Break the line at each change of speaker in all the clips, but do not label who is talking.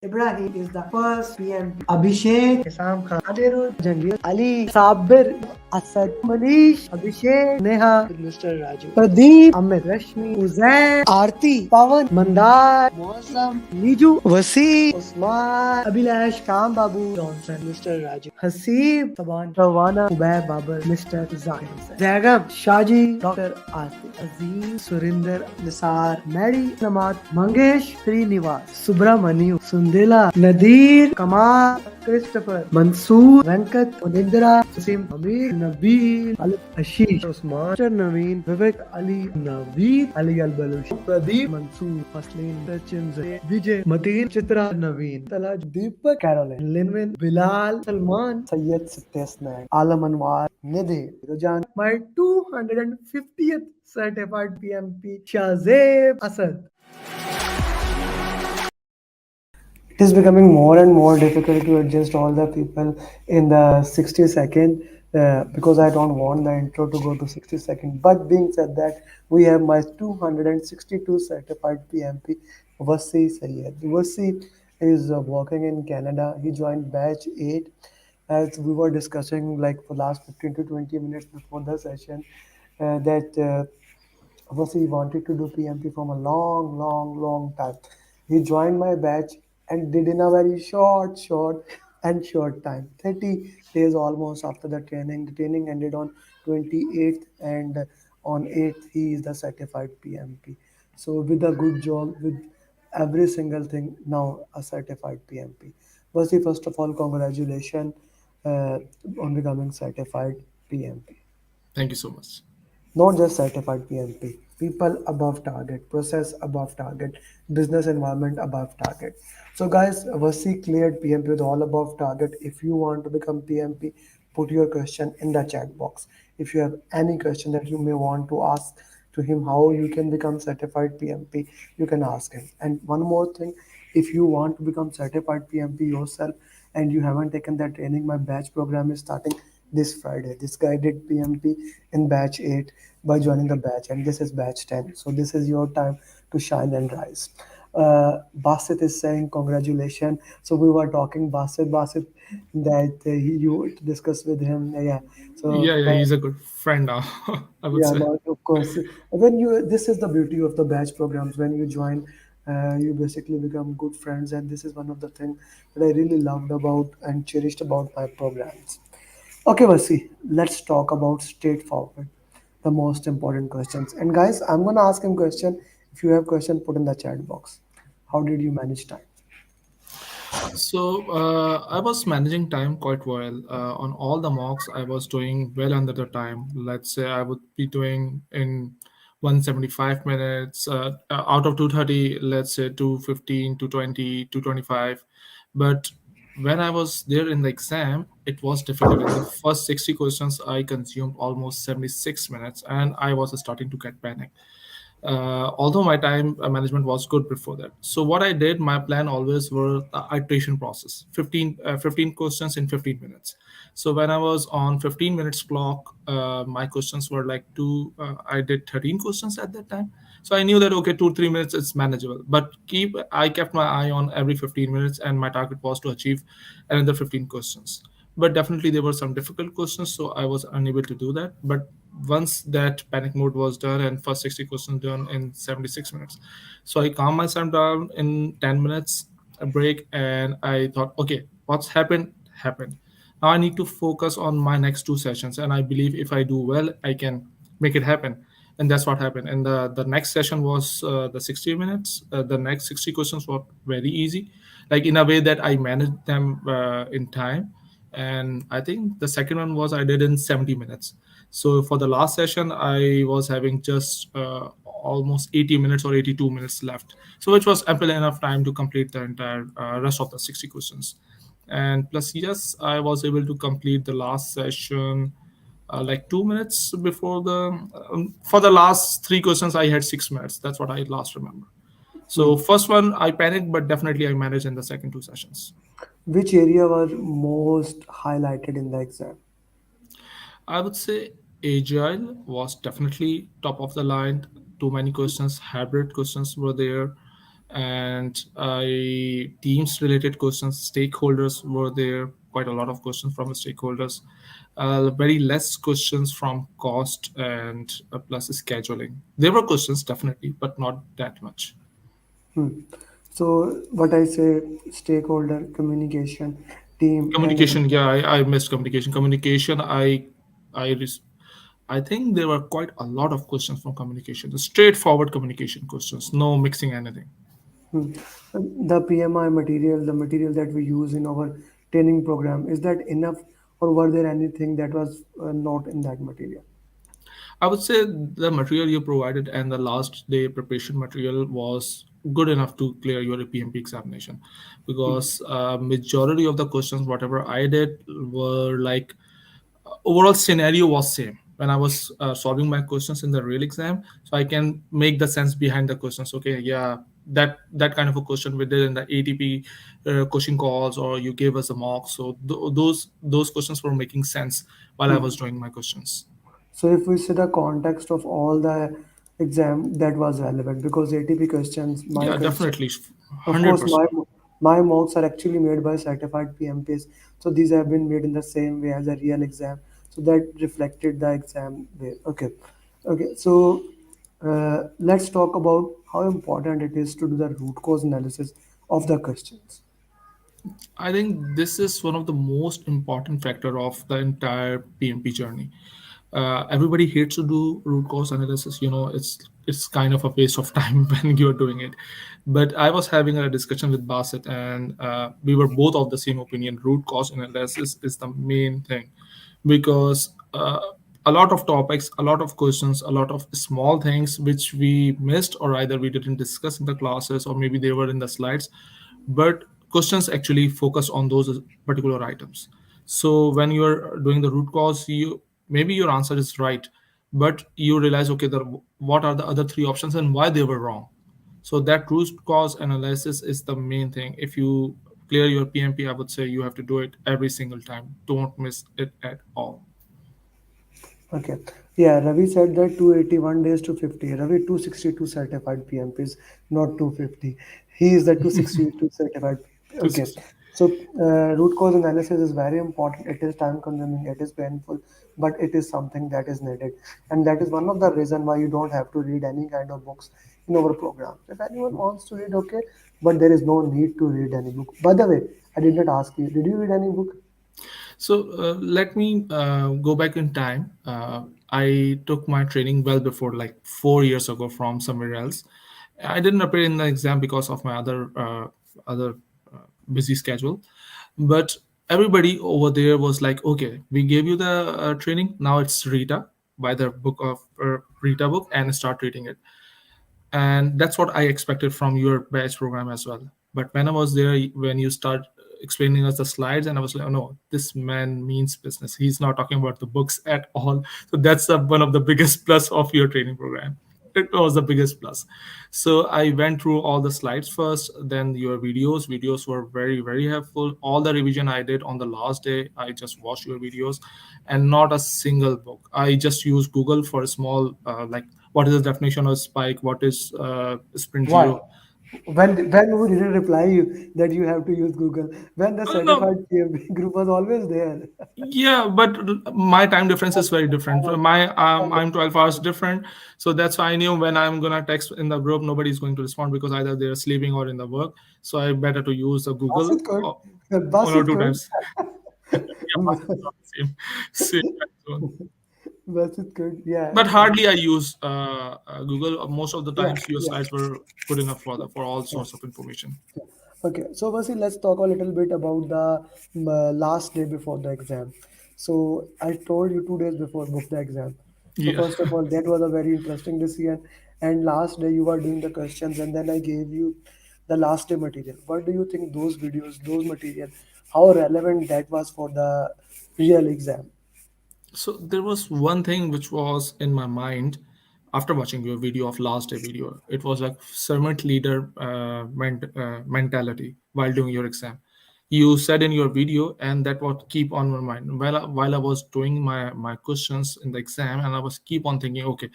Ibrahim is the first PMP. Abhishek, Isam Khan, Adirud, Jangir, Ali, Sabir, Asad, Manish, Abhishek, Neha, Mr. Raju, Pradeep, Amit, Rashmi, Uzair, Aarti, Pawan, Mandar, Mosam, Niju, Wasi, Usman, Abhilash, Kam Babu, Johnson, Mr. Raju, Hasib, Saban, Rawana, Ubair Babar, Mr. Zakir Hussain, Zainab, Shaji, Dr. Aarti, Aziz, Surinder, Nisar, Mary, Namat, Mangesh, Srinivas, Subramaniu, Sundela, Nadir, Kamal, Christopher, Mansoor, Venkat, Unindra, Sasim, Amir, Nabil, Alif, Ashish, Usman, Naveen, Vivek, Ali, Naveed, Ali Al-Balush, Pradeep, Mansoor, Faslin, Sachin, Vijay, Mateen, Chitra, Naveen, Talaj, Deepak, Caroline, Linwin, Bilal, Salman, Sayyed Sittesnaik, Alam Anwar, Nidhi, Rujan, my 250th certified PMP, Shazeb Asad. It is becoming more and more difficult to adjust all the people in the 60 second because I don't want the intro to go to 60 second. But being said that, we have my 262 certified PMP, Wasi Sayed. Wasi is working in Canada. He joined batch 8 as we were discussing like for last 15 to 20 minutes before the session that Wasi wanted to do PMP from a long, long, long time. He joined my batch and did in a very short time. 30 days almost after the training. The training ended on 28th and on 8th he is the certified PMP. So with a good job, with every single thing now a certified PMP. Wasi, first of all, congratulations uh, on becoming certified PMP.
Thank you so much.
Not just certified PMP, people above target, process above target, business environment above target. So, guys, Vasi cleared PMP with all above target. If you want to become PMP, put your question in the chat box. If you have any question that you may want to ask to him how you can become certified PMP, you can ask him. And one more thing, if you want to become certified PMP yourself and you haven't taken that training, my batch program is starting this Friday. This guy did PMP in batch 8 by joining the batch, and this is batch 10. So, this is your time to shine and rise. Basit is saying congratulations. So, we were talking Basit that you discussed with him. Yeah. So,
Yeah, he's a good friend now, I would
yeah,
say.
no, of course. When you, this is the beauty of the batch programs. When you join, you basically become good friends, and this is one of the things that I really loved about and cherished about my programs. Okay, Vasi, let's talk about straightforward, the most important questions. And guys, I'm gonna ask him question. If you have question, put in the chat box. How did you manage time?
So I was managing time quite well. On all the mocks, I was doing well under the time. Let's say I would be doing in 175 minutes. Out of 230, let's say 215, 220, 225. But when I was there in the exam, it was difficult. In the first 60 questions, I consumed almost 76 minutes and I was starting to get panic. Although my time management was good before that. So what I did, my plan always were the iteration process, 15 questions in 15 minutes. So when I was on 15 minutes clock, my questions were like I did 13 questions at that time. So I knew that, okay, 2 3 minutes is manageable, but I kept my eye on every 15 minutes, and my target was to achieve another 15 questions. But definitely there were some difficult questions, so I was unable to do that. But once that panic mode was done and first 60 questions done in 76 minutes, so I calmed myself down in 10 minutes, a break, and I thought, okay, what's happened. Now I need to focus on my next two sessions, and I believe if I do well, I can make it happen. And that's what happened. And the next session was the 60 minutes. The next 60 questions were very easy, like in a way that I managed them in time. And I think the second one was I did in 70 minutes. So for the last session, I was having just almost 80 minutes or 82 minutes left, so which was ample enough time to complete the entire rest of the 60 questions. And plus, yes, I was able to complete the last session like 2 minutes before the for the last three questions I had 6 minutes. That's what I last remember.
Hmm.
So first one I panicked, but definitely I managed in the second two sessions.
Which area was most highlighted in the exam?
I would say agile was definitely top of the line. Too many questions, hybrid questions were there. and I teams related questions. Stakeholders were there, quite a lot of questions from the stakeholders. Very less questions from cost and plus scheduling. There were questions definitely, but not that much.
Hmm. So what I say, stakeholder communication, team, and
Communication, yeah, I missed communication. Communication, I res- I think there were quite a lot of questions from communication. The straightforward communication questions, no mixing anything.
hmm, the PMI material, the material that we use in our training program, is that enough, or were there anything that was not in that material?
I would say the material you provided and the last day preparation material was good enough to clear your PMP examination, because majority of the questions, whatever I did, were like overall scenario was same when I was solving my questions in the real exam, so I can make the sense behind the questions. Okay, yeah, that kind of a question we did in the ATP coaching calls, or you gave us a mock, so those questions were making sense while I
Hmm.
was doing my questions.
So if we see the context of all the exam, that was relevant, because ATP questions, my
Yeah,
question,
definitely,
of
hundred
course,
percent.
my mocks are actually made by certified PMPs, so these have been made in the same way as a real exam, so that reflected the exam way. Okay, okay. So let's talk about how important it is to do the root cause analysis of the questions.
I think this is one of the most important factor of the entire PMP journey. Everybody hates to do root cause analysis. It's kind of a waste of time when you're doing it. But I was having a discussion with Basit, and we were both of the same opinion. Root cause analysis is the main thing, because a lot of topics, a lot of questions, a lot of small things which we missed, or either we didn't discuss in the classes, or maybe they were in the slides, but questions actually focus on those particular items. So when you're doing the root cause, you maybe your answer is right, but you realize, okay, what are the other three options and why they were wrong. So that root cause analysis is the main thing. If you clear your PMP, I would say you have to do it every single time. Don't miss it at all.
Okay. Yeah, Ravi said that 281 days to 50. Ravi 262 certified PMPs, not 250. He is the 262 certified. Okay.
260.
So root cause analysis is very important. It is time consuming, it is painful, but it is something that is needed. And that is one of the reason why you don't have to read any kind of books in our programs. If anyone wants to read, okay, but there is no need to read any book. By the way, I did not ask you, did you read any book?
So let me go back in time. I took my training well before, like 4 years ago, from somewhere else. I didn't appear in the exam because of my other busy schedule. But everybody over there was like, "Okay, we gave you the training. Now it's Rita, buy the book of Rita book and start reading it." And that's what I expected from your batch program as well. But when I was there, when you start explaining us the slides, and I was like, oh no, this man means business. He's not talking about the books at all. So that's one of the biggest plus of your training program. It was the biggest plus. So I went through all the slides first, then your videos were very very helpful. All the revision I did on the last day, I just watched your videos, and not a single book. I just used Google for a small like, what is the definition of spike, what is sprint
Why?
zero.
When we didn't reply you that you have to use Google, when the
No,
certified PMP group was always there.
yeah, but my time difference is very different. So my
Okay.
I'm 12 hours different, so that's why I knew when I'm gonna text in the group, nobody's going to respond because either they're sleeping or in the work. So I better to use the Google
Basit code.
one or
Basit
two
code.
times. Yeah, but it's not the same time zone.
Basit code. Yeah.
But hardly I use Google. Most of the
Yeah.
times your
Yeah.
slides were good enough for all
Yeah.
sorts of information.
Okay, so Vasi, let's talk a little bit about the last day before the exam. So I told you 2 days before book the exam. So
Yeah.
first of all, that was a very interesting decision. And last day you were doing the questions, and then I gave you the last day material. What do you think those videos, those material, how relevant that was for the real exam?
So there was one thing which was in my mind after watching your video of last day video. It was like servant leader mentality while doing your exam. You said in your video, and that what keep on my mind while I was doing my questions in the exam, and I was keep on thinking, okay,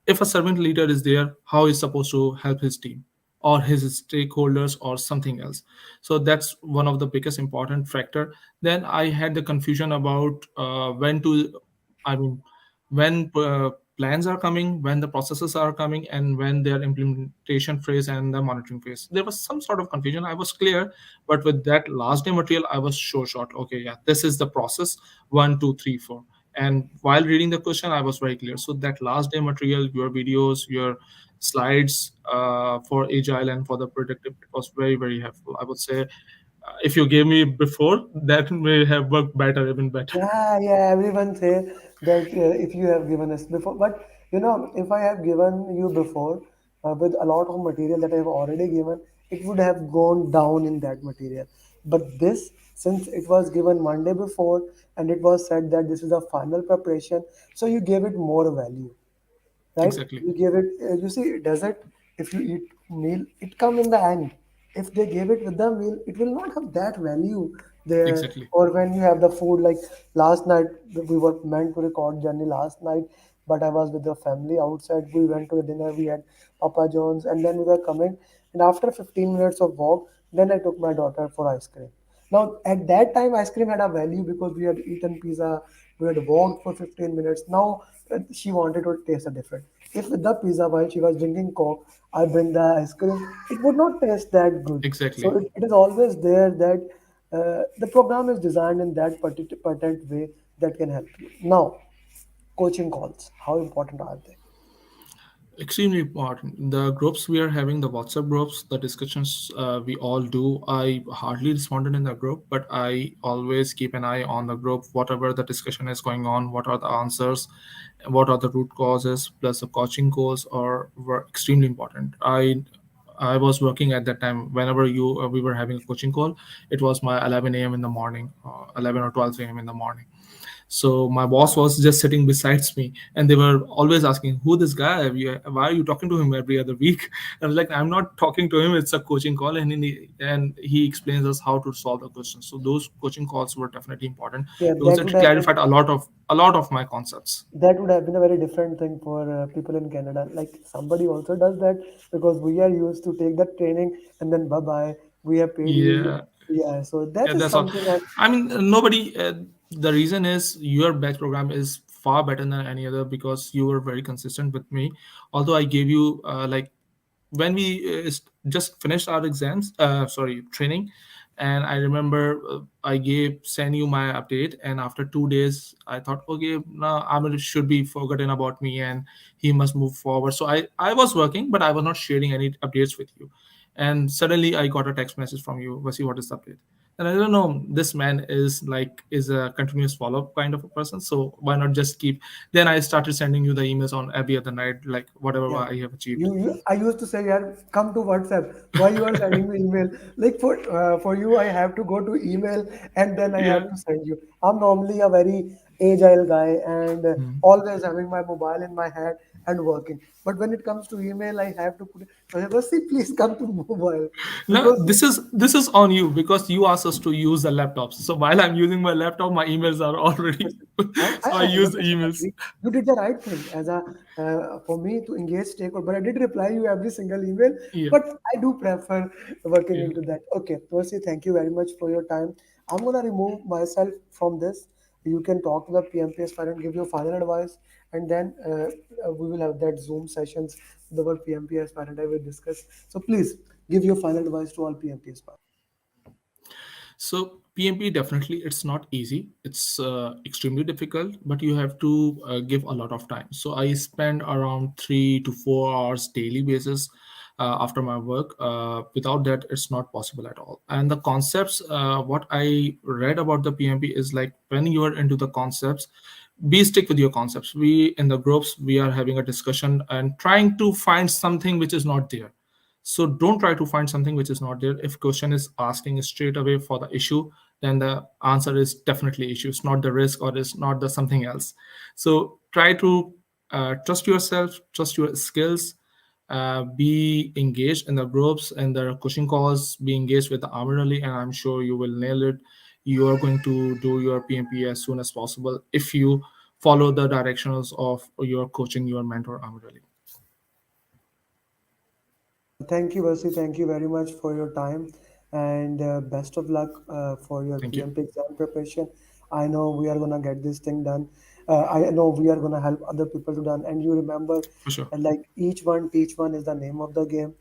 if a servant leader is there, how is supposed to help his team? or his stakeholders or something else. So that's one of the biggest important factor. Then I had the confusion about when to, I mean, when plans are coming, when the processes are coming, and when their implementation phase and the monitoring phase. There was some sort of confusion. I was clear, but with that last day material, I was so short. Okay, yeah, this is the process, one, two, three, four. And while reading the question, I was very clear. So that last day material, your videos, your slides for agile and for the predictive, it was very, very helpful. I would say if you gave me before, that may have worked better, even better.
Yeah, everyone say that if you have given us before, but if I have given you before with a lot of material that I have already given, it would have gone down in that material. But this, since it was given one day before and it was said that this is a final preparation, so you gave it more value, right?
Exactly.
You give it, you see, dessert, if you eat meal, it come in the end. If they gave it with the meal, it will not have that value there.
Exactly.
Or when you have the food, like last night, we were meant to record journey last night, but I was with the family outside. We went to a dinner, we had Papa John's, and then we were coming. And after 15 minutes of walk, then I took my daughter for ice cream. Now, at that time, ice cream had a value because we had eaten pizza, we had walked for 15 minutes. Now, she wanted to taste a different. If with the pizza, while she was drinking Coke, I bring the ice cream, it would not taste that good. So,
Exactly.
it is always there that the program is designed in that particular way that can help you. Now, coaching calls, how important are they?
Extremely important. The groups we are having, the WhatsApp groups, the discussions we all do. I hardly responded in the group, but I always keep an eye on the group. Whatever the discussion is going on, what are the answers, what are the root causes, plus the coaching goals are were extremely important. I was working at that time. Whenever you we were having a coaching call, it was my 11 a.m. in the morning, 11 or 12 a.m. in the morning. So my boss was just sitting besides me, and they were always asking, "Who this guy? Why are you talking to him every other week?" I was like, "I'm not talking to him. It's a coaching call," and he explains us how to solve the questions. So those coaching calls were definitely important
Yeah,
because it clarified a lot of my concepts.
that would have been a very different thing for people in Canada. Like somebody also does that because we are used to take that training and then bye bye. We have paid you.
Yeah,
Yeah, so that
yeah,
is
that's all.
something I.
I mean, nobody. The reason is your batch program is far better than any other because you were very consistent with me. Although I gave you like when we just finished our exams, sorry, training, and I remember I gave send you my update, and after 2 days I thought, okay, now Amir should be forgotten about me and he must move forward. So I was working, but I was not sharing any updates with you. And suddenly I got a text message from you, Wasi, what is the update? And I don't know, this man is a continuous follow-up kind of a person, so why not just keep. Then I started sending you the emails on every other night, like whatever
Yeah.
I have achieved.
I used to say, yeah, come to WhatsApp. Why you are sending me email? Like for you, I have to go to email and then I have
Yeah.
to send you. I'm normally a very agile guy and
Hmm.
always having my mobile in my hand and working. But when it comes to email, I have to put. See, please come to mobile
No,
because
this is on you because you asked us to use the laptops. So while I'm using my laptop, my emails are already.
listen, I
So I use the
100%
emails.
agree. You did the right thing as a for me to engage stakeholder. But I did reply you every single email.
Yeah,
But I do prefer working
yeah.
into that. Okay, Percy, thank you very much for your time. I'm gonna remove myself from this. You can talk to the PMP aspirant, give your final advice, and then we will have that Zoom sessions with our PMP aspirant. I will discuss. So please give your final advice to all PMP aspirants.
So PMP definitely it's not easy. It's extremely difficult, but you have to give a lot of time. So I spend around 3 to 4 hours daily basis after my work. Without that, it's not possible at all. And the concepts, what I read about the PMP is like when you are into the concepts, be stick with your concepts. We in the groups we are having a discussion and trying to find something which is not there. So don't try to find something which is not there. If question is asking straight away for the issue, then the answer is definitely issue. It's not the risk or it's not the something else. So try to trust yourself, trust your skills, be engaged in the groups and the coaching calls, be engaged with the Amer, and I'm sure you will nail it. You are going to do your PMP as soon as possible if you follow the directions of your coaching, your mentor Amer.
Thank you, Wasi. Thank you very much for your time and best of luck for your
Thank you.
PMP exam preparation. I know we are gonna get this thing done. I know we are gonna help other people to done. And you remember,
For sure.
like each one teach one is the name of the game.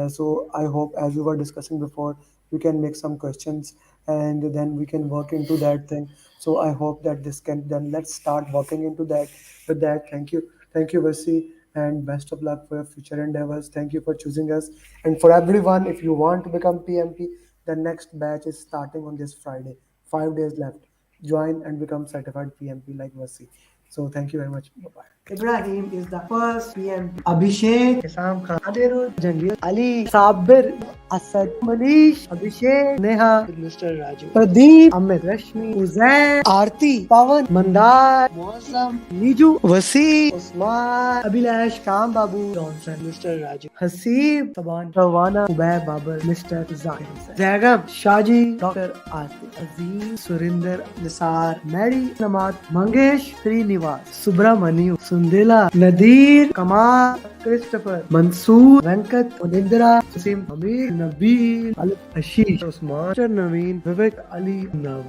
So I hope, as we were discussing before, we can make some questions and then we can work into that thing. So I hope that this can then let's start working into that. With that, thank you, Vasi, and best of luck for your future endeavors. Thank you for choosing us. And for everyone, if you want to become PMP, the next batch is starting on this Friday. 5 days left. Join and become certified PMP like Vasi. So thank you very much. Bye bye. Ibrahim is the first PMP. Abhishek, Isam Khan, Adirul, Jangir, Ali, Sabir, Asad, Manish, Abhishek, Neha, Mr. Raju, Pradeep, Amer, Rashmi, Uzain, Aarti, Pawan, Mandar, Mosam, Niju, Wasi, Usman, Abhilash, Kam Babu, Johnson, Mr. Raju, Hasib, Saban, Rawana, Ubaid Babar, Mr. Zakir Hussain, Zagam, Shaji, Dr. Aarti, Aziz, Surinder, Nisar, Mary, Namat, Mangesh, Srinivas, Subramaniu, Sundela, Nadir, Kamal, Christopher, Mansoor, Venkat, Unindra, Sasim, Amir, Nabil, Alif, Ashish, Usman, Naveen, Vivek, Ali, Nav.